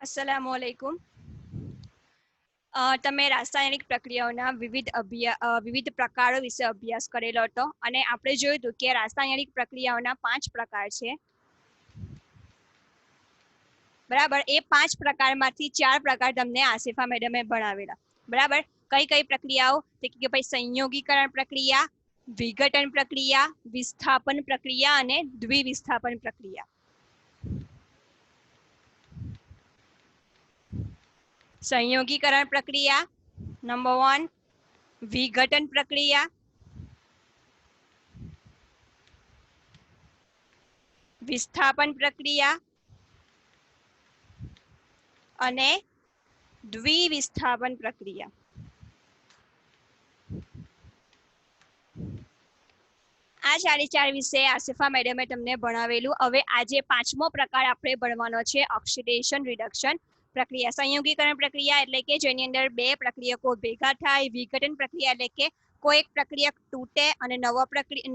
अस्सलामुअलैकुम। તમે રાસાયણિક પ્રક્રિયાઓના વિવિધ પ્રકારો વિશે અભ્યાસ કરેલો હતો અને આપણે જોયું હતું કે રાસાયણિક પ્રક્રિયાઓના 5 પ્રકાર છે. બરાબર, એ 5 પ્રકારમાંથી 4 પ્રકાર તમને આસિફા મેડમે ભણાવેલા. બરાબર, કઈ કઈ પ્રક્રિયાઓ કે ભાઈ સંયોગીકરણ પ્રક્રિયા, વિઘટન પ્રક્રિયા, વિસ્થાપન પ્રક્રિયા અને દ્વિવિસ્થાપન પ્રક્રિયા. संयोगीकरण प्रक्रिया नंबर 1, विघटन प्रक्रिया, विस्थापन प्रक्रिया અને દ્વિવિસ્થાપન પ્રક્રિયા. આ 4 વિશે આસિફા મેડમે તમને ભણાવેલું. હવે આજે 5મો પ્રકાર આપણે ભણવાનો છે ઓક્સિડેશન રિડક્શન પ્રક્રિયા. સંયોગીકરણ પ્રક્રિયા એટલે કે જેની અંદર બે પ્રક્રિયકો ભેગા થાય. વિઘટન પ્રક્રિયા એટલે કે કોઈ એક પ્રક્રિયક તૂટે અને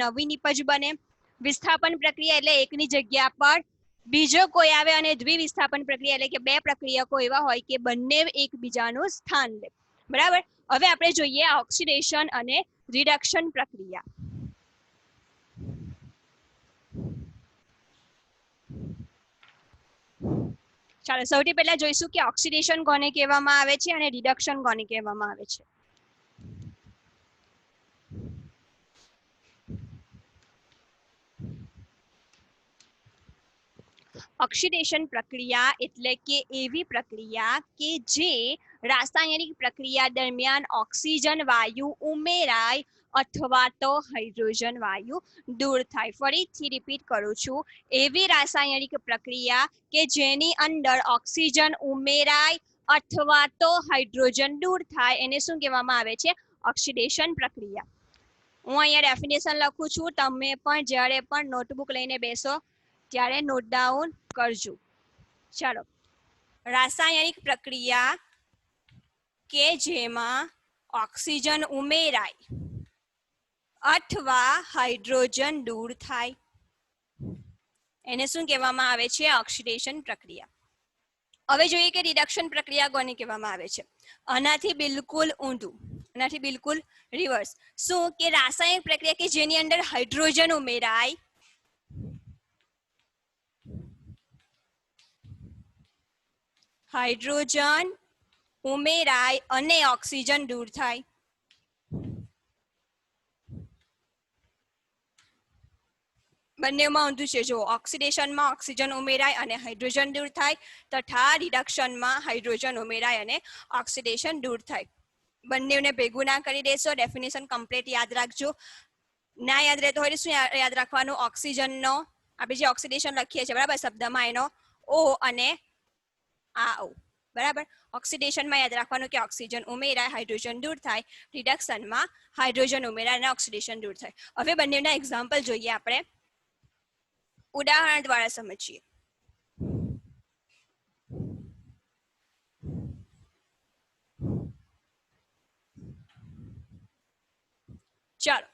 નવી નિપજ બને. વિસ્થાપન પ્રક્રિયા એટલે એકની જગ્યા પર બીજો કોઈ આવે. અને દ્વિવિસ્થાપન પ્રક્રિયા એટલે કે બે પ્રક્રિયકો એવા હોય કે બંને એકબીજાનું સ્થાન લે. બરાબર, હવે આપણે જોઈએ ઓક્સિડેશન અને રિડક્શન પ્રક્રિયા. ચાલો સૌથી પહેલા જોઈશું કે ઓક્સિડેશન કોને કહેવામાં આવે છે અને રિડક્શન કોને કહેવામાં આવે છે. ઓક્સિડેશન પ્રક્રિયા એટલે કે એવી પ્રક્રિયા કે જે રાસાયણિક પ્રક્રિયા દરમિયાન ઓક્સિજન વાયુ ઉમેરાય અથવા તો હાઇડ્રોજન વાયુ દૂર થાય. ફરીથી રિપીટ કરું છું, એવી રાસાયણિક પ્રક્રિયા કે જેની અંદર ઓક્સિજન ઉમેરાય અથવા તો હાઇડ્રોજન દૂર થાય એને શું કહેવામાં આવે છે? ઓક્સિડેશન પ્રક્રિયા. હું અહીંયા ડેફિનેશન લખું છું, તમે પણ જ્યારે પણ નોટબુક લઈને બેસો ત્યારે નોટ ડાઉન કરજો. ચાલો, રાસાયણિક પ્રક્રિયા કે જેમાં ઓક્સિજન ઉમેરાય અથવા હાઇડ્રોજન દૂર થાય એને શું કહેવામાં આવે છે? ઓક્સિડેશન પ્રક્રિયા. હવે જોઈએ કે રિડક્શન પ્રક્રિયા કોને કહેવામાં આવે છે. આનાથી બિલકુલ ઊંધું, આનાથી બિલકુલ રિવર્સ. શું કે રાસાયણિક પ્રક્રિયા કે જેની અંદર હાઇડ્રોજન ઉમેરાય અને ઓક્સિજન દૂર થાય. બંનેમાં ઊંધું છે. જો ઓક્સિડેશનમાં ઓક્સિજન ઉમેરાય અને હાઇડ્રોજન દૂર થાય તથા રિડક્શનમાં હાઇડ્રોજન ઉમેરાય અને ઓક્સિડેશન દૂર થાય. બંનેને ભેગું ના કરી દેશો. ડેફિનેશન કમ્પ્લીટ યાદ રાખજો. ના યાદ રહેતો હોય શું યાદ રાખવાનું? ઓક્સિજનનો આપણે જે ઓક્સિડેશન લખીએ છીએ બરાબર શબ્દમાં એનો ઓ અને આ ઓ. બરાબર, ઓક્સિડેશનમાં યાદ રાખવાનું કે ઓક્સિજન ઉમેરાય હાઇડ્રોજન દૂર થાય. રિડક્શનમાં હાઇડ્રોજન ઉમેરાય અને ઓક્સિડેશન દૂર થાય. હવે બંનેના એક્ઝામ્પલ જોઈએ આપણે, ઉદાહરણ દ્વારા સમજીએ. ચાલો,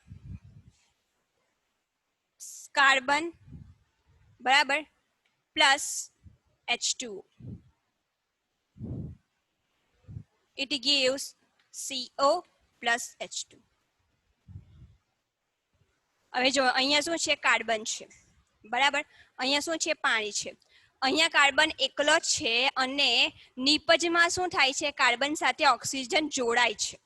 કાર્બન બરાબર plus H2O, it gives CO plus H2. હવે જો અહીંયા શું છે? કાર્બન છે બરાબર, અહીંયા શું છે? પાણી છે. અહીંયા કાર્બન એકલો છે અને નિપજમાં શું થાય છે? કાર્બન સાથે ઓક્સિજન જોડાય છે.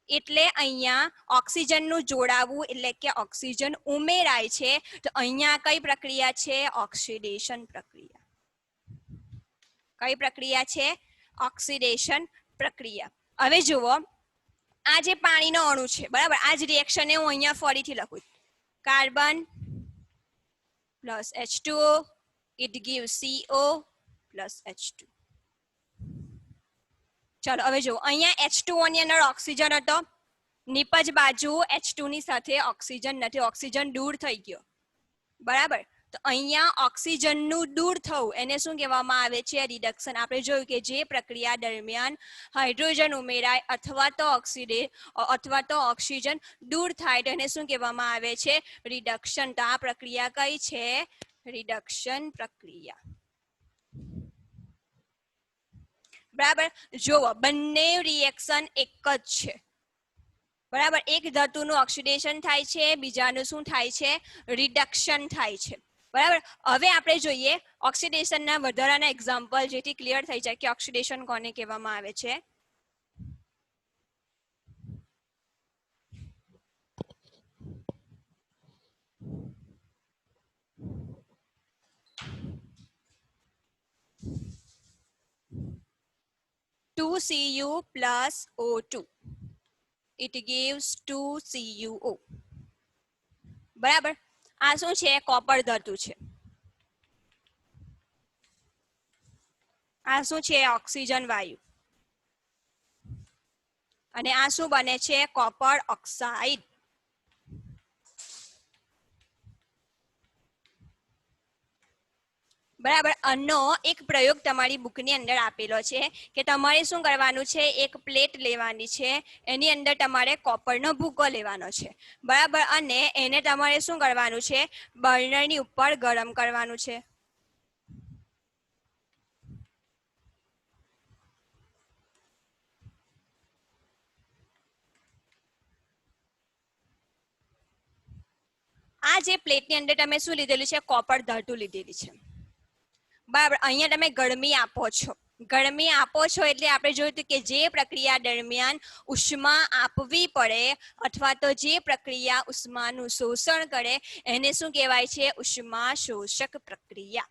એટલે અહીંયા ઓક્સિજનનું જોડાવું એટલે કે ઓક્સિજન ઉમેરાય છે. તો અહીંયા કઈ પ્રક્રિયા છે? ઓક્સિડેશન પ્રક્રિયા. કઈ પ્રક્રિયા છે? ઓક્સિડેશન પ્રક્રિયા. હવે જુઓ, આ જે પાણીનો અણુ છે બરાબર, આ જ રિએક્શન હું અહીંયા ફરીથી લખું. Carbon plus H2O, it gives CO plus H2. ચાલો હવે જો અહીંયા H2O ની અંદર ઓક્સિજન હતો, નિપજ બાજુ H2 ની સાથે ઓક્સિજન નથી, ઓક્સિજન દૂર થઈ ગયો બરાબર. તો અહીંયા ઓક્સિજનનું દૂર થવું એને શું કહેવામાં આવે છે? રિડક્શન. આપણે જોયું કે જે પ્રક્રિયા દરમિયાન હાઇડ્રોજન ઉમેરાય અથવા તો ઓક્સિજન દૂર થાય તો એને શું કહેવામાં આવે છે? રિડક્શન. તો આ પ્રક્રિયા કઈ છે? રિડક્શન પ્રક્રિયા. બરાબર. જોવો બંને રિએક્શન એક જ છે. બરાબર. એક ધાતુનું ઓક્સિડેશન થાય છે, બીજાનું શું થાય છે, રિડક્શન થાય છે. બરાબર. હવે આપણે જોઈએ ઓક્સિડેશનના વધારાના એક્ઝામ્પલ જેથી ક્લિયર થઈ જાય કે ઓક્સિડેશન કોને કહેવામાં આવે છે. Cu plus O2 it gives 2CuO. બરાબર. આ શું છે, કોપર ધાતુ છે. આ શું છે, ઓક્સિજન વાયુ. અને આ શું બને છે, કોપર ઓક્સાઇડ. બરાબર. આનો એક પ્રયોગ તમારી બુકની અંદર આપેલો છે કે તમારે શું કરવાનું છે, એક પ્લેટ લેવાની છે, એની અંદર તમારે કોપરનો ભૂકો લેવાનો છે. બરાબર. અને એને તમારે શું કરવાનું છે, બર્નરની ઉપર ગરમ કરવાનું છે. આ જે પ્લેટની અંદર તમે શું લીધેલું છે, કોપર ધાતુ લીધેલી છે. બરાબર. અહીંયા તમે ગરમી આપો છો. ગરમી આપો છો એટલે આપણે જોયું હતું કે જે પ્રક્રિયા દરમિયાન ઉષ્મા આપવી પડે અથવા તો જે પ્રક્રિયા ઉષ્માનું શોષણ કરે એને શું કહેવાય છે, ઉષ્મા શોષક પ્રક્રિયા.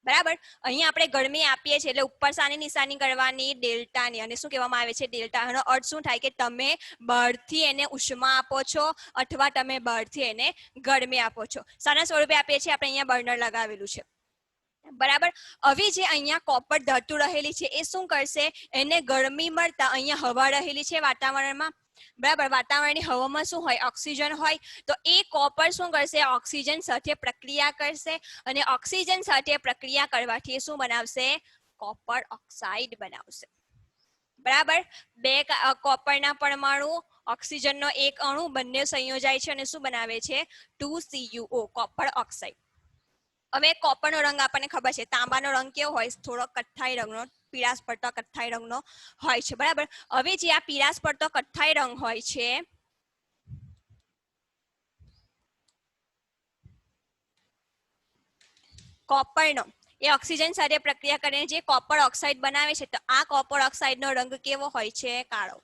બરાબર. અહીંયા આપણે ગરમી આપીએ છીએ એટલે ઉપર સાની નિશાની કરવાની, ડેલ્ટાની. અને શું કહેવામાં આવે છે, ડેલ્ટા. એનો અર્થ શું થાય કે તમે બળથી એને ઉષ્મા આપો છો અથવા તમે બળથી એને ગરમી આપો છો. શાના સ્વરૂપે આપીએ છીએ, આપણે અહીંયા બર્નર લગાવેલું છે. બરાબર. હવે જે અહીંયા કોપર ધાતુ રહેલી છે એ શું કરશે, એને ગરમી મળતા અહીંયા હવા રહેલી છે વાતાવરણમાં. બરાબર. વાતાવરણની હવામાં શું હોય, ઓક્સિજન હોય. તો એ કોપર શું કરશે, ઓક્સિજન સાથે પ્રક્રિયા કરશે અને ઓક્સિજન સાથે પ્રક્રિયા કરવાથી શું બનાવશે, કોપર ઓક્સાઇડ બનાવશે. બરાબર. બે કોપરના પરમાણુ, ઓક્સિજનનો એક અણુ, બંને સંયોજાય છે અને શું બનાવે છે, 2CuO, કોપર ઓક્સાઇડ. હવે કોપરનો રંગ આપણને ખબર છે, તાંબાનો રંગ કેવો હોય, થોડો કથ્થાઈ રંગનો, પીળાશ પડતો કથ્થાઈ રંગનો હોય છે. બરાબર. હવે જે આ પીળાશ પડતો કથ્થાઈ રંગ હોય છે કોપરનો, એ ઓક્સિજન સાથે પ્રક્રિયા કરીને જે કોપર ઓક્સાઇડ બનાવે છે. તો આ કોપર ઓક્સાઇડનો રંગ કેવો હોય છે, કાળો.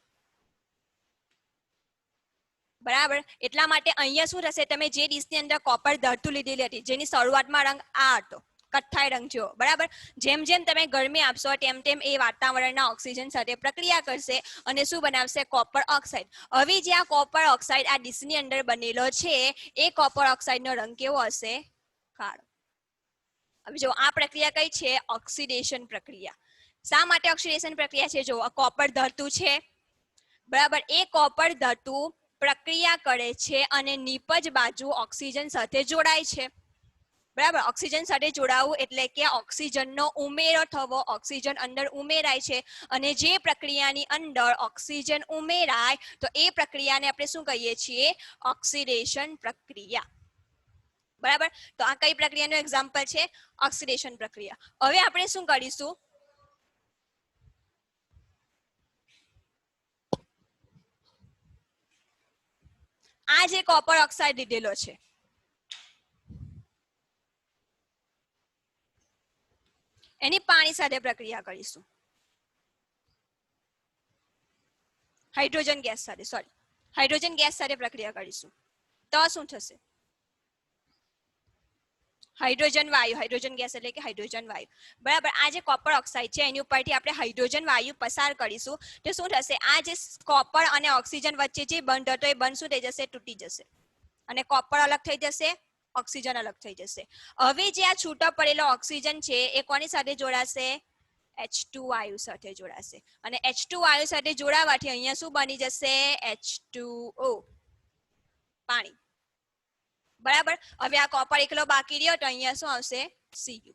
બરાબર. એટલા માટે અહીંયા શું થશે, તમે જે ડીશની અંદર કોપર ધાતુ લીધેલી હતી જેની શરૂઆતમાં રંગ આ હતો, કથ્થાઈ રંગ જેવો. બરાબર. જેમ જેમ તમે ગરમી આપશો તેમ તેમ એ વાતાવરણના ઓક્સિજન સાથે પ્રક્રિયા કરશે અને શું બનાવશે, કોપર ઓક્સાઇડ. હવે જે આ કોપર ઓક્સાઇડ આ ડીશની અંદર બનેલો છે એ કોપર ઓક્સાઇડનો રંગ કેવો હશે, કાળો. હવે જો આ પ્રક્રિયા કઈ છે, ઓક્સિડેશન પ્રક્રિયા. શા માટે ઓક્સિડેશન પ્રક્રિયા છે, જો આ કોપર ધાતુ છે. બરાબર. એ કોપર ધાતુ પ્રક્રિયા કરે છે અને નીપજ બાજુ ઓક્સિજન સાથે જોડાય છે. બરાબર. ઓક્સિજન સાથે જોડાવું એટલે કે ઓક્સિજનનો ઉમેરો થવો, ઓક્સિજન અંદર ઉમેરાય છે. અને જે પ્રક્રિયાની અંદર ઓક્સિજન ઉમેરાય તો એ પ્રક્રિયાને આપણે શું કહીએ છીએ, ઓક્સિડેશન પ્રક્રિયા. બરાબર. તો આ કઈ પ્રક્રિયાનું એક્ઝામ્પલ છે, ઓક્સિડેશન પ્રક્રિયા. હવે આપણે શું કરીશું, આ જે કોપર ઓક્સાઇડ લીધેલો છે એની પાણી સાથે પ્રક્રિયા કરીશું, હાઇડ્રોજન ગેસ સાથે, સોરી, હાઇડ્રોજન ગેસ સાથે પ્રક્રિયા કરીશું. તો શું થશે, હાઇડ્રોજન વાયુ. હાઇડ્રોજન ગેસ એટલે કે હાઇડ્રોજન વાયુ. બરાબર. આ જે કોપર ઓક્સાઇડ છે એની ઉપરથી આપણે હાઇડ્રોજન વાયુ પસાર કરીશું તો શું થશે, આ જે કોપર અને ઓક્સિજન વચ્ચે જે બંધ હતો એ બંધ શું થઈ જશે, તૂટી જશે. અને કોપર અલગ થઈ જશે, ઓક્સિજન અલગ થઈ જશે. હવે જે આ છૂટો પડેલો ઓક્સિજન છે એ કોની સાથે જોડાશે, H2 વાયુ સાથે જોડાશે. અને H2 વાયુ સાથે જોડાવાથી અહીંયા શું બની જશે, H2O, પાણી. બરાબર. હવે આ કોપર એકલો બાકી રહ્યો તો અહીંયા શું આવશે, Cu.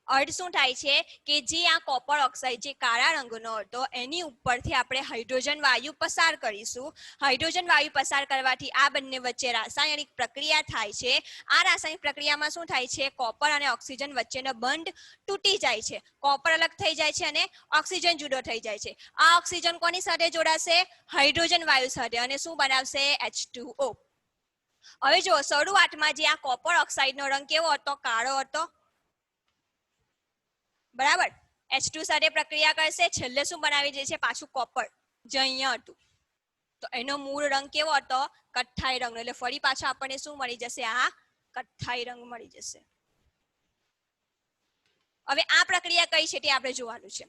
अर्थ શું થાય છે કે જે આ કોપર ઓક્સાઇડ જે કાળા રંગનો હતો એની ઉપરથી આપણે હાઇડ્રોજન વાયુ પસાર કરીશું. હાઇડ્રોજન વાયુ પસાર કરવાથી આ બંને વચ્ચે રાસાયણિક પ્રક્રિયા થાય છે. આ રાસાયણિક પ્રક્રિયામાં શું થાય છે, કોપર અને ઓક્સિજન વચ્ચેનો બંધ તૂટી જાય છે. કોપર અલગ થઈ જાય છે અને ઓક્સિજન જુદો થઈ જાય છે. આ ઓક્સિજન કોની સાથે જોડાશે, હાઇડ્રોજન વાયુ સાથે, અને શું બનાવશે, H2O. હવે જો શરૂઆતમાં જે આ કોપર ઓક્સાઇડનો રંગ કેવો હતો, કાળો હતો, બરાબર. H2 સાથે પ્રક્રિયા કરશે, છેલ્લે શું બનાવી દે છે, પાછું કોપર જે અહીંયા હતું. તો એનો મૂળ રંગ કેવો હતો, કથ્થાઈ રંગનો. એટલે ફરી પાછો આપણને શું મળી જશે, આ કથ્થાઈ રંગ મળી જશે. હવે આ પ્રક્રિયા કઈ છે તે આપણે જોવાનું છે.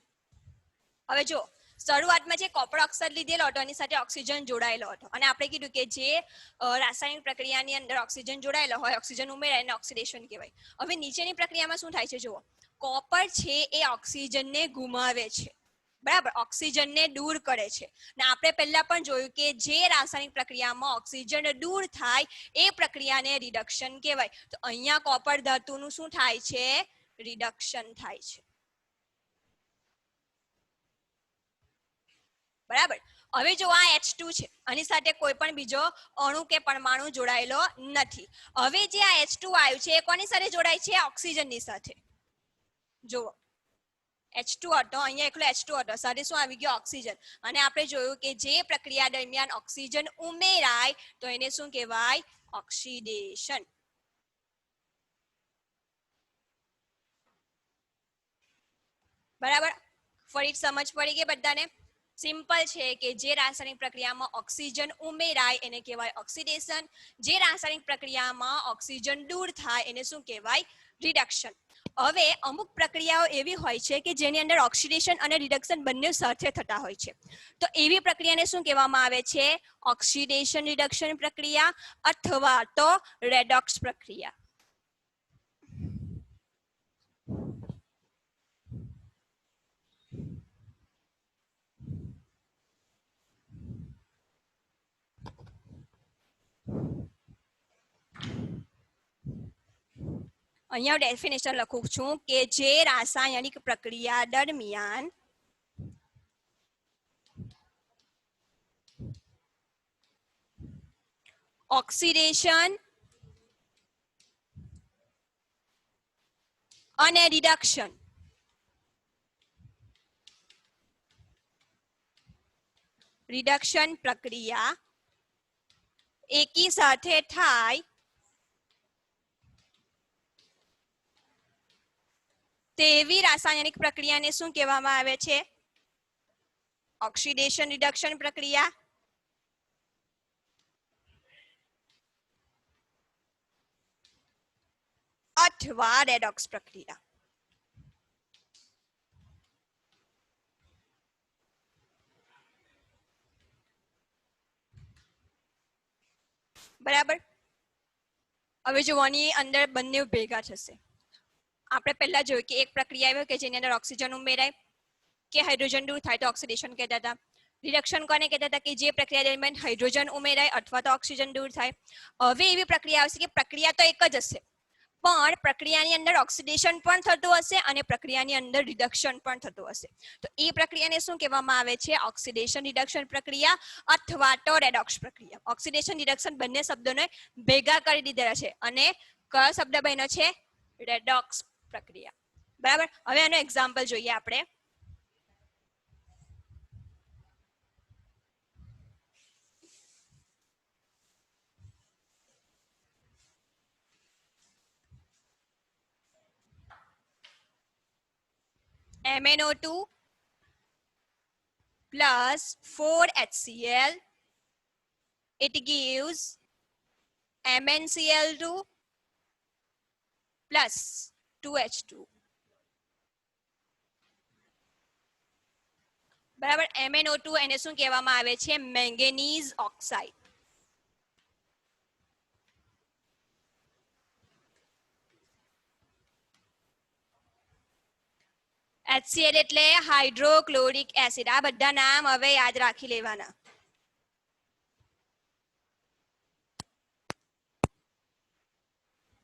હવે જો શરૂઆતમાં જે કોપર ઓક્સાઇડ લીધેલો હતો એની સાથે ઓક્સિજન જોડાયેલો હતો, અને આપણે કીધું કે જે રાસાયણિક પ્રક્રિયાની અંદર ઓક્સિજન જોડાયેલો હોય, ઓક્સિજન ઉમેરાય એને ઓક્સિડેશન કહેવાય. હવે નીચેની પ્રક્રિયામાં શું થાય છે, જુઓ, કોપર છે એ ઓક્સિજનને ગુમાવે છે, બરાબર, ઓક્સિજનને દૂર કરે છે. ને આપણે પહેલા પણ જોયું કે જે રાસાયણિક પ્રક્રિયામાં ઓક્સિજન દૂર થાય એ પ્રક્રિયાને રિડક્શન કહેવાય. તો અહીંયા કોપર ધાતુનું શું થાય છે, રિડક્શન થાય છે, બરાબર. હવે જો આ H2 છે, આની સાથે કોઈ પણ બીજો અણુ કે પરમાણુ જોડાયેલો નથી. હવે જે આ H2 આવ્યું છે એ કોની સાથે જોડાય છે, ઓક્સિજનની સાથે. જુઓ, H2 હતો, અહીંયા એકલો H2 હતો, સાથે શું આવી ગયો, ઓક્સિજન. અને આપણે જોયું કે જે પ્રક્રિયા દરમિયાન ઓક્સિજન ઉમેરાય તો એને શું કહેવાય, ઓક્સિડેશન. બરાબર, ફરી સમજ પડી ગઈ બધાને. સિમ્પલ છે કે જે રાસાયણિક પ્રક્રિયામાં ઓક્સિજન ઉમેરાય એને કહેવાય ઓક્સિડેશન. જે રાસાયણિક પ્રક્રિયામાં ઓક્સિજન દૂર થાય એને શું કહેવાય, રિડક્શન. હવે અમુક પ્રક્રિયાઓ એવી હોય છે કે જેની અંદર ઓક્સિડેશન અને રિડક્શન બંને સાથે થતા હોય છે. તો એવી પ્રક્રિયાને શું કહેવામાં આવે છે, ઓક્સિડેશન રિડક્શન પ્રક્રિયા અથવા તો રેડોક્સ પ્રક્રિયા. અહીંયા ડેફિનેશન લખું છું કે જે રાસાયણિક પ્રક્રિયા દરમિયાન ઓક્સિડેશન અને રિડક્શન પ્રક્રિયા એકી સાથે થાય તેવી રાસાયણિક પ્રક્રિયાને શું કહેવામાં આવે છે, ઓક્સિડેશન રિડક્શન પ્રક્રિયા અથવા રેડોક્સ પ્રક્રિયા. બરાબર. હવે જોવાની અંદર બંને ભેગા થશે. આપણે પહેલા જોયું કે એક પ્રક્રિયા એવી કે જેની અંદર ઓક્સિજન ઉમેરાય કે હાઇડ્રોજન દૂર થાય તો ઓક્સિડેશન કહેતા હતા. રિડક્શન કોને કહેતા હતા, કે જે પ્રક્રિયા દરમિયાન હાઇડ્રોજન ઉમેરાય અથવા તો ઓક્સિજન દૂર થાય. હવે એવી પ્રક્રિયા આવશે કે પ્રક્રિયા તો એક જ હશે, પણ પ્રક્રિયાની અંદર ઓક્સિડેશન પણ થતું હશે અને પ્રક્રિયાની અંદર રિડક્શન પણ થતું હશે. તો એ પ્રક્રિયાને શું કહેવામાં આવે છે, ઓક્સિડેશન રિડક્શન પ્રક્રિયા અથવા તો રેડોક્સ પ્રક્રિયા. ઓક્સિડેશન રિડક્શન બંને શબ્દોને ભેગા કરી દીધેલા છે અને કયો શબ્દ બન્યો છે, રેડોક્સ પ્રક્રિયા. બરાબર. હવે આનો એક્ઝામ્પલ જોઈએ આપણે. MnO2 plus 4HCl, it gives MnCl2 plus 2H2. બરાબર. MnO2 એને શું કહેવામાં આવે છે, મેંગેનીઝ ઓક્સાઇડ. HCl એટલે હાઇડ્રોક્લોરિક એસિડ. આ બધા નામ હવે યાદ રાખી લેવાના.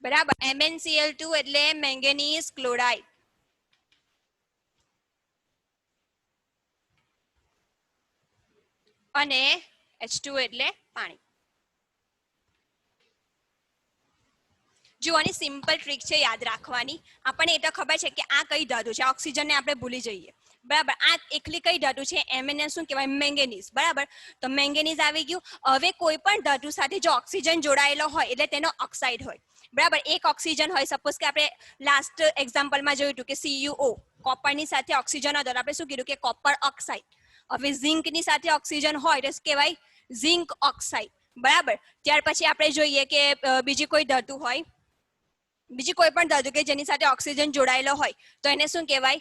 બરાબર. MnCl2 એટલે મેંગેનીઝ ક્લોરાઇડ. અને H2O એટલે પાણી. જો આની સિમ્પલ ટ્રીક છે યાદ રાખવાની. આપણને એ તો ખબર છે કે આ કઈ ધાતુ છે, ઓક્સિજનને આપણે ભૂલી જઈએ. બરાબર. આ એકલી કઈ ધાતુ છે? એને શું કહેવાય? મેંગેનીઝ. બરાબર. તો મેંગેનીઝ આવી ગયું. હવે કોઈ પણ ધાતુ સાથે જો ઓક્સિજન જોડાયેલો હોય એટલે તેનો ઓક્સાઇડ હોય. બરાબર. એક ઓક્સિજન હોય, સપોઝ કે આપણે લાસ્ટ એક્ઝામ્પલમાં જોયું હતું કે CuO, કોપરની સાથે ઓક્સિજન હતો, આપણે શું કીધું કે કોપર ઓક્સાઇડ. હવે ઝિંકની સાથે ઓક્સિજન હોય તો શું કહેવાય? Zinc oxide. બરાબર. ત્યાર પછી આપણે જોઈએ કે બીજી કોઈ ધાતુ હોય, બીજી કોઈ પણ ધાતુ કે જેની સાથે ઓક્સિજન જોડાયેલો હોય તો એને શું કહેવાય?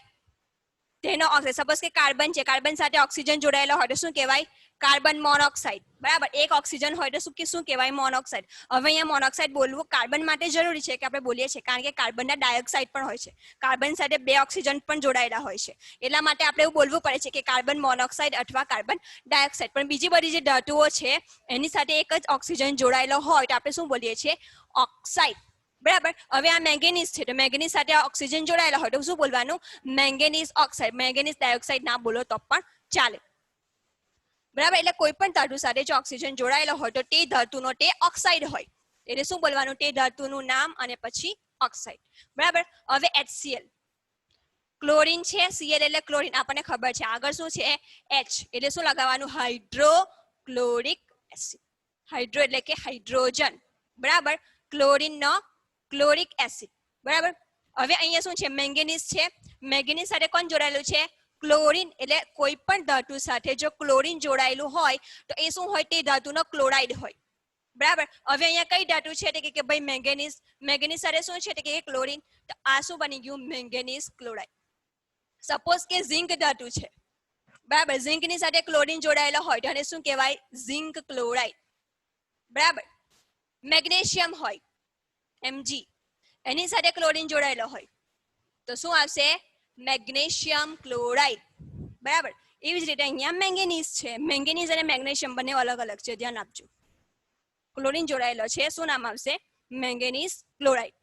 તેનો ઓક્સાઇડ. સપોઝ કે કાર્બન છે, કાર્બન સાથે ઓક્સિજન જોડાયેલો હોય તો શું કહેવાય? Carbon monoxide. બરાબર. એક ઓક્સિજન હોય તો શું કહેવાય? મોનોક્સાઇડ. હવે અહીંયા મોનોક્સાઇડ બોલવું કાર્બન માટે જરૂરી છે કે આપણે બોલીએ છીએ, કારણ કે કાર્બનના ડાયોક્સાઇડ પણ હોય છે. કાર્બન સાથે 2 ઓક્સિજન પણ જોડાયેલા હોય છે, એટલા માટે આપણે એવું બોલવું પડે છે કે કાર્બન મોનોક્સાઇડ અથવા કાર્બન ડાયોક્સાઇડ. પણ બીજી બધી જે ધાતુઓ છે એની સાથે એક જ ઓક્સિજન જોડાયેલો હોય તો આપણે શું બોલીએ છીએ? ઓક્સાઇડ. બરાબર. હવે આ મેંગેનીઝ છે તો મેંગેનીઝ સાથે ઓક્સિજન જોડાયેલા હોય તો શું બોલવાનું? Manganese oxide. મેંગેનીઝ ડાયોક્સાઇડ ના બોલો તો પણ ચાલે. બરાબર. એટલે કોઈ પણ ધાતુ સાથે જો ઓક્સિજન જોડાયેલો હોય તો તે ધાતુનો તે ઓક્સાઇડ હોય. એટલે શું બોલવાનું? તે ધાતુનું નામ અને પછી ઓક્સાઇડ. બરાબર. હવે HCl, ક્લોરીન છે, Cl એટલે ક્લોરીન, આપણને ખબર છે. આગળ શું છે? H એટલે શું લગાવવાનું? Hydrochloric acid. હાઇડ્રો એટલે કે હાઇડ્રોજન. બરાબર. ક્લોરીન નો ક્લોરિક એસિડ. બરાબર. હવે અહીંયા શું છે? મેંગેનીઝ છે. મેંગેનીઝ સાથે કોણ જોડાયેલું છે? ક્લોરીન. એટલે કોઈ પણ ધાતુ સાથે જો ક્લોરીન જોડાયેલું હોય તો એ શું હોય? તે ધાતુનો ક્લોરાઇડ હોય. બરાબર. હવે અહીંયા કઈ ધાતુ છે કે ભાઈ મેંગેનીઝ. મેંગેનીઝ સાથે શું છે કે ક્લોરીન. તો આ શું બની ગયું? Manganese chloride. સપોઝ કે ઝિંક ધાતુ છે. બરાબર. ઝિંકની સાથે ક્લોરીન જોડાયેલો હોય તો એને શું કહેવાય? Zinc chloride. બરાબર. મેગ્નેશિયમ હોય, Mg, એની સાથે ક્લોરીન જોડાયેલો હોય તો શું આવશે? Magnesium chloride. બરાબર. એવી જ રીતે અહીંયા મેંગેનીઝ છે. મેંગેનીઝ અને મેગ્નેશિયમ બંને અલગ અલગ છે, ધ્યાન આપજો. ક્લોરીન જોડાયેલો છે, શું નામ આવશે? Manganese chloride.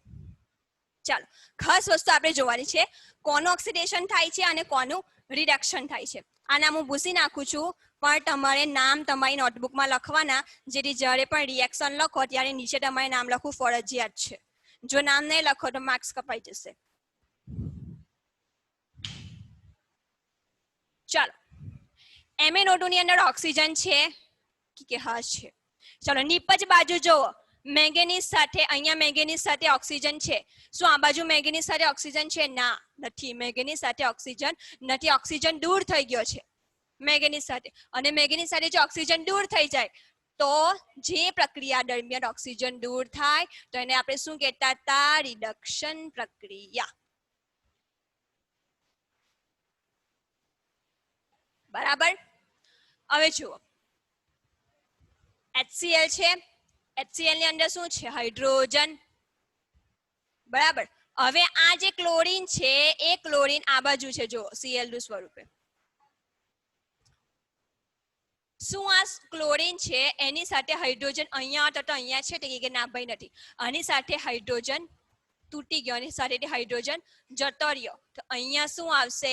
ચાલો, ખાસ વસ્તુ આપણે જોવાની છે, કોનું ઓક્સિડેશન થાય છે અને કોનું રિડક્શન થાય છે. આ નામ હું ભૂસી નાખું છું, પણ તમારે નામ તમારી નોટબુકમાં લખવાના, જેથી જ્યારે પણ રિએક્શન લખો ત્યારે નીચે તમારે નામ લખવું ફરજિયાત છે. જો નામ નહીં લખો તો માર્ક્સ કપાઈ જશે. ચાલો, MnO2 ની અંદર ઓક્સિજન છે કે હા છે? ચાલો, નીપજ બાજુ જુઓ. મેંગેનીઝ સાથે, અહીંયા મેંગેનીઝ સાથે ઓક્સિજન છે. શું આ બાજુ મેંગેનીઝ સાથે ઓક્સિજન છે? ના, નથી. મેંગેનીઝ સાથે ઓક્સિજન નથી. ઓક્સિજન દૂર થઈ ગયો છે મેંગેનીઝ સાથે. અને મેંગેનીઝ સાથે જો ઓક્સિજન દૂર થઈ જાય તો જે પ્રક્રિયા દરમિયાન ઓક્સિજન દૂર થાય તો એને આપણે શું કહેતા હતા? રિડક્શન પ્રક્રિયા. બરાબર. હવે જુઓ, HCl છે. HCl ની અંદર શું છે? હાઇડ્રોજન. બરાબર. હવે આ જે ક્લોરીન છે એ ક્લોરીન આ બાજુ છે, જો Cl નું સ્વરૂપે. શું આ ક્લોરીન છે એની સાથે હાઇડ્રોજન અહીંયા હતો તો અહીંયા છે કે ના? ભાઈ નથી. આની સાથે હાઇડ્રોજન તૂટી ગયો, આની સાથે હાઇડ્રોજન જતો રહ્યો તો અહીંયા શું આવશે?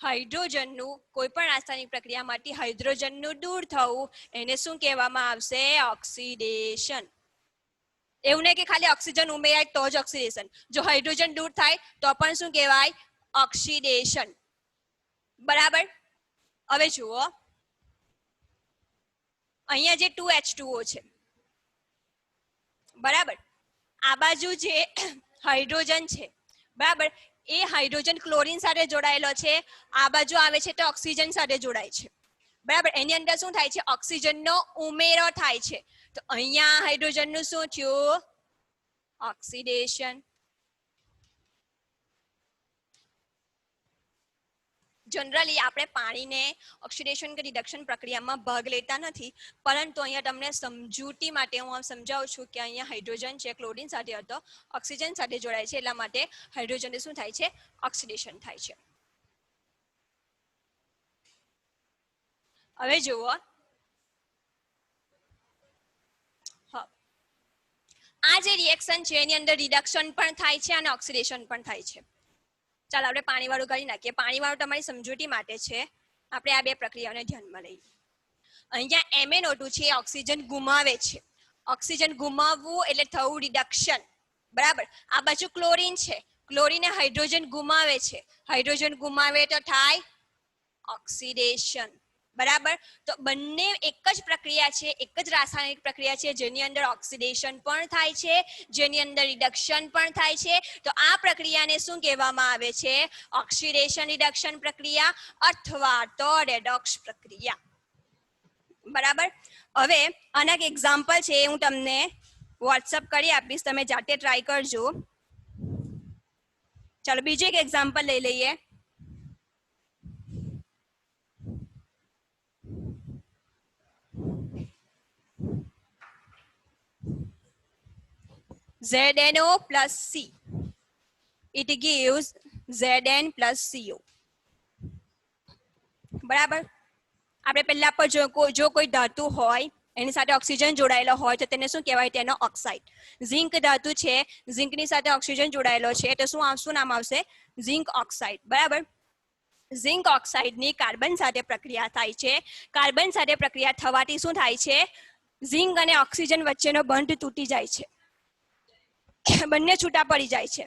હાઇડ્રોજનનું કોઈ પણ રાસાયણિક પ્રક્રિયામાંથી હાઇડ્રોજનનું દૂર થવું એને શું કહેવામાં આવશે? ઓક્સિડેશન. એવું નહીં કે ખાલી ઓક્સિજન ઉમેરાય તો જ ઓક્સિડેશન. જો હાઇડ્રોજન દૂર થાય તો પણ શું કહેવાય? ઓક્સિડેશન. બરાબર. હવે જુઓ, અહીંયા જે 2H2O છે, બરાબર, આ બાજુ જે હાઇડ્રોજન છે, બરાબર, એ હાઇડ્રોજન ક્લોરીન સાથે જોડાયેલો છે. આ બાજુ આવે છે તો ઓક્સિજન સાથે જોડાય છે. બરાબર. એની અંદર શું થાય છે? ઓક્સિજનનો ઉમેરો થાય છે. તો અહીંયા હાઇડ્રોજનનું શું થયું? ઓક્સિડેશન. જનરલી આપણે પાણીને ઓક્સિડેશન કે રિડક્શન પ્રક્રિયામાં ભાગ લેતા નથી, પરંતુ અહીંયા તમને સમજૂતી માટે હું સમજાવું છું કે અહીંયા હાઇડ્રોજન છે, ક્લોરીન સાથે હતો, ઓક્સિજન સાથે જોડાય છે, એટલા માટે હાઇડ્રોજનને શું થાય છે? ઓક્સિડેશન થાય છે. હવે જુઓ, આ જે રિએક્શન છે એની અંદર રિડક્શન પણ થાય છે અને ઓક્સિડેશન પણ થાય છે. ચાલો આપણે પાણીવાળું કરી નાખીએ. પાણીવાળું તમારી સમજૂતી માટે છે, આપણે આ બે પ્રક્રિયાઓને ધ્યાનમાં લઈએ. અહીંયા MnO2 છે ઓક્સિજન ગુમાવે છે. ઓક્સિજન ગુમાવવું એટલે થવું રિડક્શન, બરાબર. આ બાજુ ક્લોરીન છે, ક્લોરીન હાઇડ્રોજન ગુમાવે છે, હાઇડ્રોજન ગુમાવે તો થાય ઓક્સિડેશન, બરાબર. તો બંને એક જ પ્રક્રિયા છે, એક જ રાસાયણિક પ્રક્રિયા છે જેની અંદર ઓક્સિડેશન પણ થાય છે, જેની અંદર રિડક્શન પણ થાય છે. તો આ પ્રક્રિયાને શું કહેવામાં આવે છે? ઓક્સિડેશન રિડક્શન પ્રક્રિયા અથવા તો રેડોક્સ પ્રક્રિયા, બરાબર. હવે આના એક એક્ઝામ્પલ છે, હું તમને વોટ્સઅપ કરી આપીશ, તમે જાતે ટ્રાય કરજો. ચાલો બીજું એક એક્ઝામ્પલ લઈ લઈએ. ZNO plus C, it gives Zn plus CO, બરાબર. આપણે પહેલા પર જો કોઈ ધાતુ હોય એની સાથે ઓક્સિજન જોડાયેલો હોય તો તેને શું કહેવાય? તેનો ઓક્સાઇડ. ઝિંક ધાતુ છે, ઝિંકની સાથે ઓક્સિજન જોડાયેલો છે તો શું નામ આવશે? ઝિંક ઓક્સાઇડ, બરાબર. ઝિંક ઓક્સાઇડની કાર્બન સાથે પ્રક્રિયા થાય છે. કાર્બન સાથે પ્રક્રિયા થવાથી શું થાય છે? ઝિંક અને ઓક્સિજન વચ્ચેનો બંધ તૂટી જાય છે, બંને છૂટા પડી જાય છે,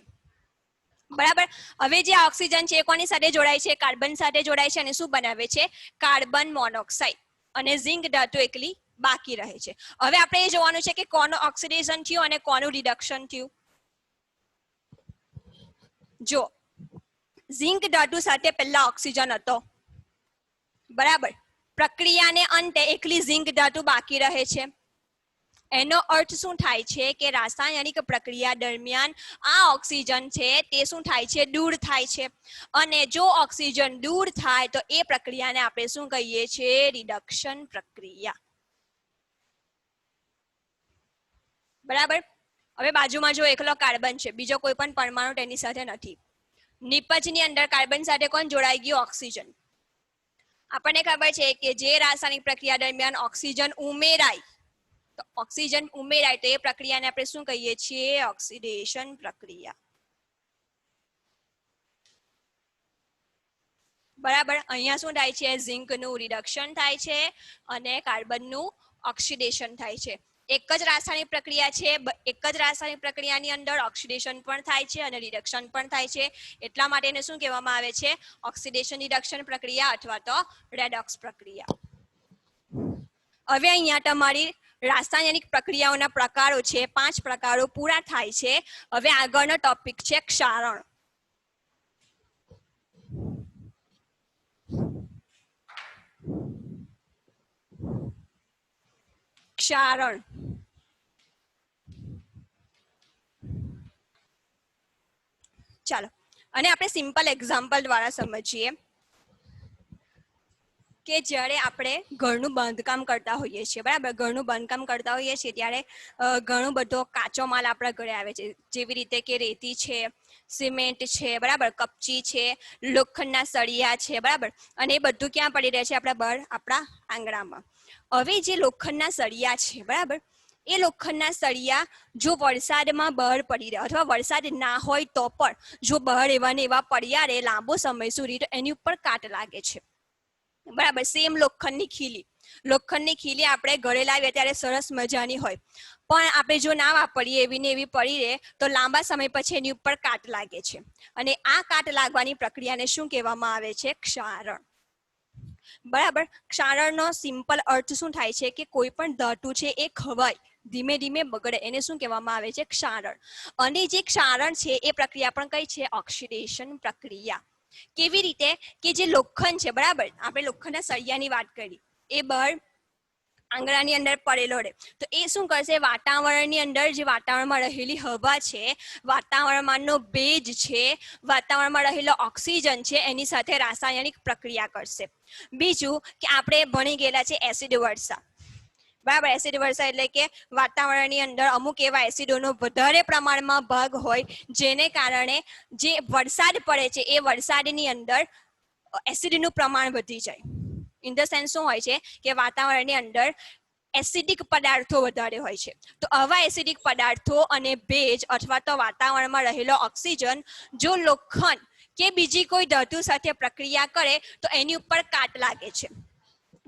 બરાબર. હવે જે ઓક્સિજન છે કોની સાથે જોડાય છે? કાર્બન સાથે જોડાય છે અને શું બનાવે છે? Carbon monoxide. અને ઝિંક ધાતુ એકલી બાકી રહે છે. હવે આપણે એ જોવાનું છે કે કોનું ઓક્સિડેશન થયું અને કોનું રિડક્શન થયું. જો ઝિંક ધાતુ સાથે પહેલા ઓક્સિજન હતો, બરાબર. પ્રક્રિયાને અંતે એકલી ઝિંક ધાતુ બાકી રહે છે. એનો અર્થ શું થાય છે કે રાસાયણિક પ્રક્રિયા દરમિયાન આ ઓક્સિજન છે તે શું થાય છે? દૂર થાય છે. અને જો ઓક્સિજન દૂર થાય તો એ પ્રક્રિયાને આપણે શું કહીએ છીએ? રિડક્શન પ્રક્રિયા, બરાબર. હવે બાજુમાં જો એકલો કાર્બન છે, બીજો કોઈ પણ પરમાણુ તેની સાથે નથી. નિપજની અંદર કાર્બન સાથે કોણ જોડાઈ ગયું? ઓક્સિજન. આપણને ખબર છે કે જે રાસાયણિક પ્રક્રિયા દરમિયાન ઓક્સિજન ઉમેરાય તો એ પ્રક્રિયાને આપણે શું કહીએ છીએ? ઓક્સિડેશન પ્રક્રિયા, બરાબર. અહીંયા શું થાય છે? ઝિંકનું રિડક્શન થાય છે અને કાર્બનનું ઓક્સિડેશન થાય છે. એક જ રાસાયણિક પ્રક્રિયા છે, એક જ રાસાયણિક પ્રક્રિયાની અંદર ઓક્સિડેશન પણ થાય છે અને રિડક્શન પણ થાય છે. એટલા માટે એને શું કહેવામાં આવે છે? ઓક્સિડેશન રિડક્શન પ્રક્રિયા અથવા તો રેડોક્સ પ્રક્રિયા. હવે અહીંયા તમારી રાસાયણિક પ્રક્રિયાઓના પ્રકારો છે, 5 પ્રકારો પૂરા થાય છે. હવે આગળનો ટોપિક છે ક્ષારણ. ક્ષારણ ચાલો, અને આપણે સિમ્પલ એક્ઝામ્પલ દ્વારા સમજીએ કે જ્યારે આપણે ઘરનું બાંધકામ કરતા હોઈએ છીએ, બરાબર. ઘરનું બાંધકામ કરતા હોઈએ છીએ ત્યારે ઘણો બધો કાચો માલ આપણા ઘરે આવે છે, જેવી રીતે કે રેતી છે, સિમેન્ટ છે, બરાબર, કપચી છે, લોખંડના સળિયા છે, બરાબર. અને એ બધું ક્યાં પડી રહે છે? આપણા આંગણામાં. હવે જે લોખંડના સળિયા છે, બરાબર, એ લોખંડના સળિયા જો વરસાદમાં બહાર પડી રહે અથવા વરસાદ ના હોય તો પણ જો બહાર એવા ને એવા પડ્યા રહે લાંબો સમય સુધી તો એની ઉપર કાટ લાગે છે, બરાબર. સેમ લોખંડની ખીલી આપણે ઘરે લાવીએ ત્યારે સરસ મજાની હોય, પણ આપણે જો ના વાપરીએ એવી ને એવી પડી રહે તો લાંબા સમય પછી એની ઉપર કાટ લાગે છે. અને આ કાટ લાગવાની પ્રક્રિયાને શું કહેવામાં આવે છે? ક્ષારણ, બરાબર. ક્ષારણનો સિમ્પલ અર્થ શું થાય છે કે કોઈ પણ ધાતુ છે એ ખવાય, ધીમે ધીમે બગડે, એને શું કહેવામાં આવે છે? ક્ષારણ. અને જે ક્ષારણ છે એ પ્રક્રિયા પણ કઈ છે? ઓક્સિડેશન પ્રક્રિયા. કેવી રીતે કે જે લોખંડ છે, બરાબર, આપણે લોખંડના સળિયાની વાત કરી, એ બહાર આંગણાની અંદર પડેલો રહે તો એ શું કરશે? વાતાવરણની અંદર જે વાતાવરણમાં રહેલી હવા છે, વાતાવરણમાંનો ભેજ છે, વાતાવરણમાં રહેલો ઓક્સિજન છે એની સાથે રાસાયણિક પ્રક્રિયા કરશે. બીજું કે આપણે ભણી ગયેલા છે એસિડ વર્ષા, બરાબર. એસિડ વર્ષા એટલે કે વાતાવરણની અંદર અમુક એવા એસિડોનો વધારે પ્રમાણમાં ભાગ હોય જેને કારણે જે વરસાદ પડે છે એ વરસાદની અંદર એસિડનું પ્રમાણ વધી જાય. ઇન ધ સેન્સ શું હોય છે કે વાતાવરણની અંદર એસિડિક પદાર્થો વધારે હોય છે. તો આવા એસિડિક પદાર્થો અને ભેજ અથવા તો વાતાવરણમાં રહેલો ઓક્સિજન જો લોખંડ કે બીજી કોઈ ધાતુ સાથે પ્રક્રિયા કરે તો એની ઉપર કાટ લાગે છે,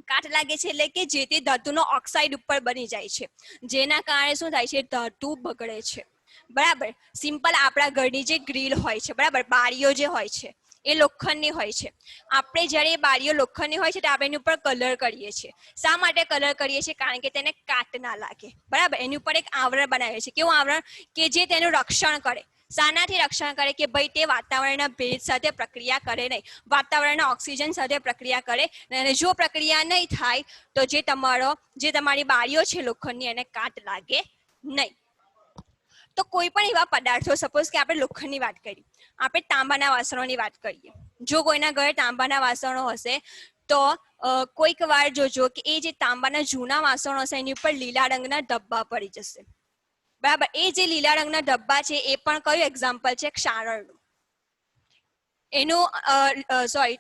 કાટ લાગે છે એટલે કે જે તે ધાતુનો ઓક્સાઇડ ઉપર બની જાય છે, જેના કારણે શું થાય છે, ધાતુ બગડે છે. બરાબર. સિમ્પલ આપણા ઘરની જે ગ્રીલ હોય છે, બરાબર, બારીઓ જે હોય છે એ લોખંડની હોય છે. આપણે જ્યારે એ બારીઓ લોખંડની હોય છે તો આપણે એની ઉપર કલર કરીએ છીએ. શા માટે કલર કરીએ છીએ? કારણ કે તેને કાટ ના લાગે. બરાબર. એની ઉપર એક આવરણ બનાવીએ છીએ. કેવું આવરણ? કે જે તેનું રક્ષણ કરે. શાનાથી રક્ષણ કરે? કે ભાઈ તે વાતાવરણના ભેજ સાથે પ્રક્રિયા કરે નહીં, વાતાવરણના ઓક્સિજન સાથે પ્રક્રિયા કરે. અને જો પ્રક્રિયા નહીં થાય તો જે તમારી બારીઓ છે લોખંડની એને કાટ લાગે નહીં. તો કોઈ પણ એવા પદાર્થો, સપોઝ કે આપણે લોખંડની વાત કરી, આપણે તાંબાના વાસણોની વાત કરીએ. જો કોઈના ઘરે તાંબાના વાસણો હશે તો કોઈક વાર જોજો કે એ જે તાંબાના જૂના વાસણો હશે એની ઉપર લીલા રંગના ધબ્બા પડી જશે. બરાબર. એ જે લીલા રંગના ધબ્બા છે એ પણ કયું એક્ઝામ્પલ છે? ક્ષારણનું.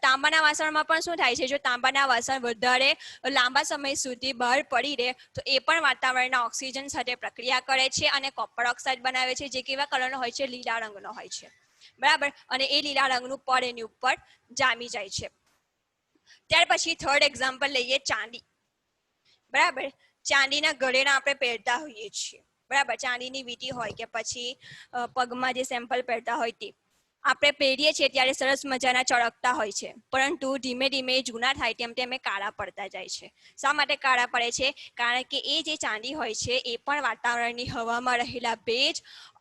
તાંબાના વાસણમાં પણ શું થાય છે? જો તાંબાના વાસણ વધારે લાંબા સમય સુધી બહાર પડી રહે તો એ પણ વાતાવરણના ઓક્સિજન સાથે પ્રક્રિયા કરે છે અને કોપર ઓક્સાઇડ બનાવે છે, જે કેવા કલરનો હોય છે? લીલા રંગનો હોય છે. બરાબર. અને એ લીલા રંગનું પડ એની ઉપર જામી જાય છે. ત્યાર પછી થર્ડ એક્ઝામ્પલ લઈએ, ચાંદી. બરાબર. ચાંદીના ગળેણા આપણે પહેરતા હોઈએ છીએ. બરાબર. ચાંદીની વીંટી હોય કે પછી પગમાં જે સેમ્પલ પહેરતા હોય તે આપણે પહેરીએ છીએ ત્યારે સરસ મજાના ચળકતા હોય છે, પરંતુ ધીમે ધીમે જૂના થાય તેમ તેમ કાળા પડતા જાય છે. શા માટે કાળા પડે છે? કારણ કે એ જે ચાંદી હોય છે એ પણ વાતાવરણની હવામાં રહેલા ભેજ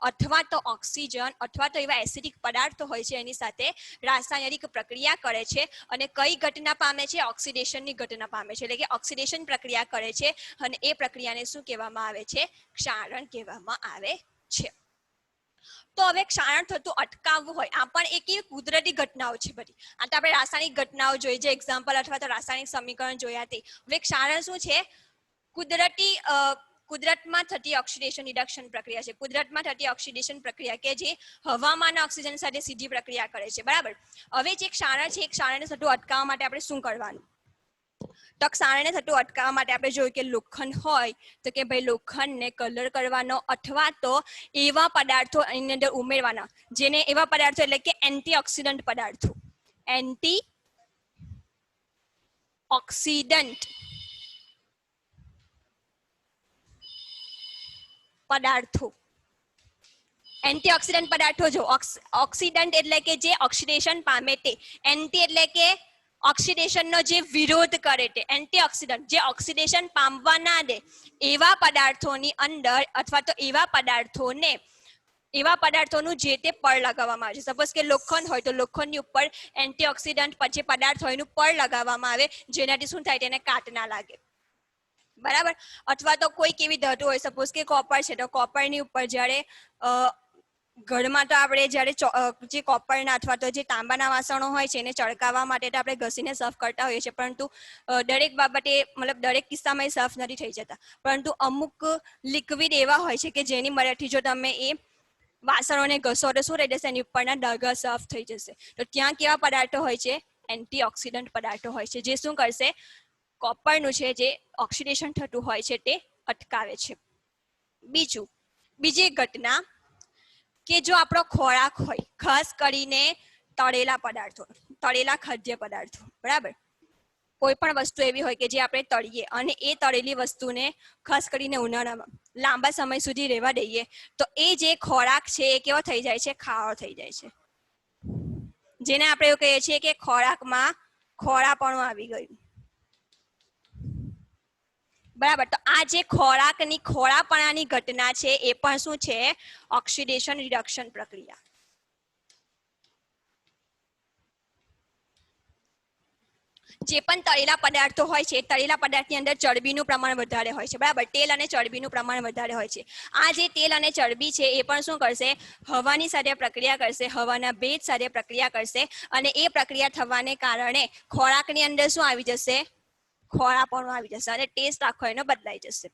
અથવા તો ઓક્સિજન અથવા તો એવા એસિડિક પદાર્થો હોય છે એની સાથે રાસાયણિક પ્રક્રિયા કરે છે અને કઈ ઘટના પામે છે? ઓક્સિડેશનની ઘટના પામે છે. એટલે કે ઓક્સિડેશન પ્રક્રિયા કરે છે અને એ પ્રક્રિયાને શું કહેવામાં આવે છે? ક્ષારણ કહેવામાં આવે છે. તો હવે ક્ષારણ થતું અટકાવવું હોય, આ પણ એક કુદરતી ઘટનાઓ છે બધી. આ તો આપણે રાસાયણિક ઘટનાઓ જોઈ, જે એક્ઝામ્પલ અથવા તો રાસાયણિક સમીકરણ જોયા તે. હવે ક્ષારણ શું છે? કુદરતમાં થતી ઓક્સિડેશન રિડક્શન પ્રક્રિયા છે. કુદરતમાં થતી ઓક્સિડેશન પ્રક્રિયા કે જે હવામાન ઓક્સિજન સાથે સીધી પ્રક્રિયા કરે છે. બરાબર. હવે જે ક્ષારણ છે એ ક્ષારણને થતું અટકાવવા માટે આપણે શું કરવાનું? તો ક્ષારણને થતું અટકાવવા માટે આપણે જોયું કે લોખંડ હોય તો કે ભાઈ લોખંડને કલર કરવાનો અથવા તો એવા પદાર્થો એની અંદર ઉમેરવાના, જેને એવા પદાર્થો એટલે કે એન્ટીઓક્સિડન્ટ પદાર્થો. એન્ટીઓક્સિડન્ટ પદાર્થો. એન્ટીઓક્સિડન્ટ પદાર્થો જો ઓક્સિડન્ટ એટલે કે જે ઓક્સિડેશન પામે તે, એન્ટી એટલે કે ઓક્સિડેશનનો જે વિરોધ કરે તે, એન્ટીઓક્સિડન્ટ જે ઓક્સિડેશન પામવા ના દે એવા પદાર્થોની અંદર અથવા તો એવા પદાર્થોનું જે તે પડ લગાવવામાં આવે છે. સપોઝ કે લોખંડ હોય તો લોખંડની ઉપર એન્ટીઓક્સિડન્ટ પછી પદાર્થ હોય એનું પડ લગાવવામાં આવે, જેનાથી શું થાય? તેને કાટ ના લાગે. બરાબર. અથવા તો કોઈ કેવી ધાતુ હોય, સપોઝ કે કોપર છે તો કોપરની ઉપર જ્યારે ઘરમાં તો આપણે જ્યારે જે કોપરના અથવા તો જે તાંબાના વાસણો હોય છે એને ચળકાવવા માટે તો આપણે ઘસીને સાફ કરતા હોઈએ છીએ, પરંતુ દરેક બાબતે મતલબ દરેક કિસ્સામાં એ સાફ નથી થઈ જતા. પરંતુ અમુક લિક્વિડ એવા હોય છે કે જેની મદદથી જો તમે એ વાસણોને ઘસો તો શું રહી જશે? એની ઉપરના ડાઘા સાફ થઈ જશે. તો ત્યાં કેવા પદાર્થો હોય છે? એન્ટીઓક્સિડન્ટ પદાર્થો હોય છે, જે શું કરશે? કોપરનું છે જે ઓક્સિડેશન થતું હોય છે તે અટકાવે છે. બીજી ઘટના કે જો આપણો ખોરાક હોય, ખાસ કરીને તળેલા પદાર્થો, તળેલા ખાદ્ય પદાર્થો. બરાબર. કોઈ પણ વસ્તુ એવી હોય કે જે આપણે તળીએ અને એ તળેલી વસ્તુને ખાસ કરીને ઉનાળામાં લાંબા સમય સુધી રહેવા દઈએ તો એ જે ખોરાક છે એ કેવો થઈ જાય છે? ખારો થઈ જાય છે. જેને આપણે એવું કહીએ છીએ કે ખોરાકમાં ખોરાપણું આવી ગયું. બરાબર. તો આ જે ખોરાકની ખોરાપણાની ઘટના છે એ પણ શું છે? ઓક્સિડેશન રિડક્શન પ્રક્રિયા. જે પણ તળેલા પદાર્થો હોય છે, તળેલા પદાર્થની અંદર ચરબીનું પ્રમાણ વધારે હોય છે. બરાબર. તેલ અને ચરબીનું પ્રમાણ વધારે હોય છે. આ જે તેલ અને ચરબી છે એ પણ શું કરશે? હવાની સાથે પ્રક્રિયા કરશે, હવાના ભેજ સાથે પ્રક્રિયા કરશે અને એ પ્રક્રિયા થવાને કારણે ખોરાકની અંદર શું આવી જશે? ખોરાપણું આવી જશે અને ટેસ્ટ આખો એનો બદલાઈ જશે.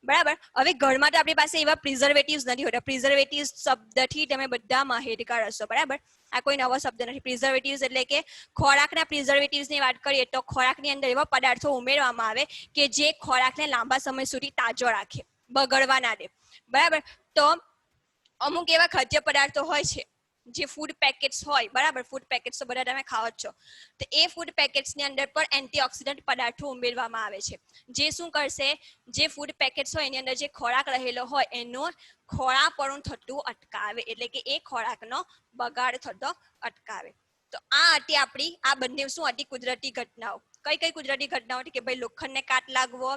બરાબર. હવે ઘરમાં તો આપણી પાસે એવા પ્રિઝર્વેટિવ્સ નથી હોતા. પ્રિઝર્વેટિવ્સ શબ્દથી તમે બધા માહિતગાર હશો. બરાબર. આ કોઈ નવો શબ્દ નથી. પ્રિઝર્વેટિવ્સ એટલે કે ખોરાકના પ્રિઝર્વેટિવ્સની વાત કરીએ તો ખોરાકની અંદર એવા પદાર્થો ઉમેરવામાં આવે કે જે ખોરાકને લાંબા સમય સુધી તાજો રાખે, બગડવા ના દે. બરાબર. તો અમુક એવા ખાદ્ય પદાર્થો હોય છે જે ફૂડ પેકેટ્સ હોય બરાબર, ફૂડ પેકેટ્સ તો બધા તમે ખાઓ જ છો, તો એ ફૂડ પેકેટ્સની અંદર પણ એન્ટીઓક્સિડન્ટ પદાર્થો ઉમેરવામાં આવે છે, જે શું કરશે, જે ફૂડ પેકેટ્સ હોય એની અંદર જે ખોરાક રહેલો હોય એનો ખોરાપણું થતું અટકાવે, એટલે કે એ ખોરાકનો બગાડ થતો અટકાવે. તો આ હતી આપણી આ બંને શું હતી કુદરતી ઘટનાઓ. કઈ કઈ કુદરતી ઘટનાઓ હતી કે ભાઈ લોખંડને કાટ લાગવો,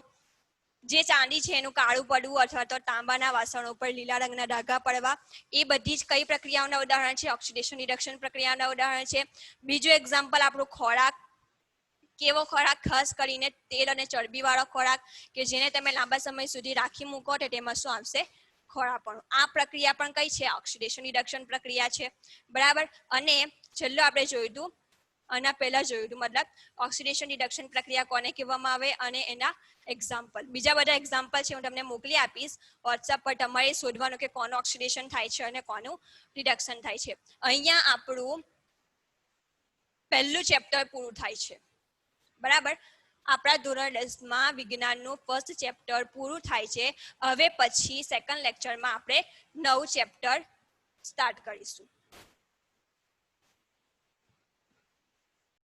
જે ચાંદી છે એનું કાળું પડવું અથવા તો તાંબાના વાસણો પર લીલા રંગના ડાઘા પડવા, એ બધી જ કઈ પ્રક્રિયાઓના ઉદાહરણ છે, ઓક્સિડેશન રિડક્શન પ્રક્રિયાના ઉદાહરણ છે. બીજું એક્ઝામ્પલ આપણું ખોરાક, કેવો ખોરાક, ખાસ કરીને તેલ અને ચરબી વાળો ખોરાક કે જેને તમે લાંબા સમય સુધી રાખી મૂકો તો તેમાં શું આવશે, ખોરાપણું. આ પ્રક્રિયા પણ કઈ છે, ઓક્સિડેશન રિડક્શન પ્રક્રિયા છે, બરાબર. અને છેલ્લું આપણે જોયું હતું, આના પહેલા જોયું હતું, મતલબ ઓક્સિડેશન રિડક્શન પ્રક્રિયા કોને કહેવામાં આવે અને એના એક્ઝામ્પલ, બીજા બધા એક્ઝામ્પલ છે હું તમને મોકલી આપીશ વોટ્સએપ પર, તમારે શોધવાનું કે કોનું ઓક્સિડેશન થાય છે અને કોનું રિડક્શન થાય છે. અહીંયા આપણું પહેલું ચેપ્ટર પૂરું થાય છે, બરાબર. આપણા ધોરણ 10માં વિજ્ઞાનનું ફર્સ્ટ ચેપ્ટર પૂરું થાય છે. હવે પછી સેકન્ડ લેક્ચરમાં આપણે નવું ચેપ્ટર સ્ટાર્ટ કરીશું.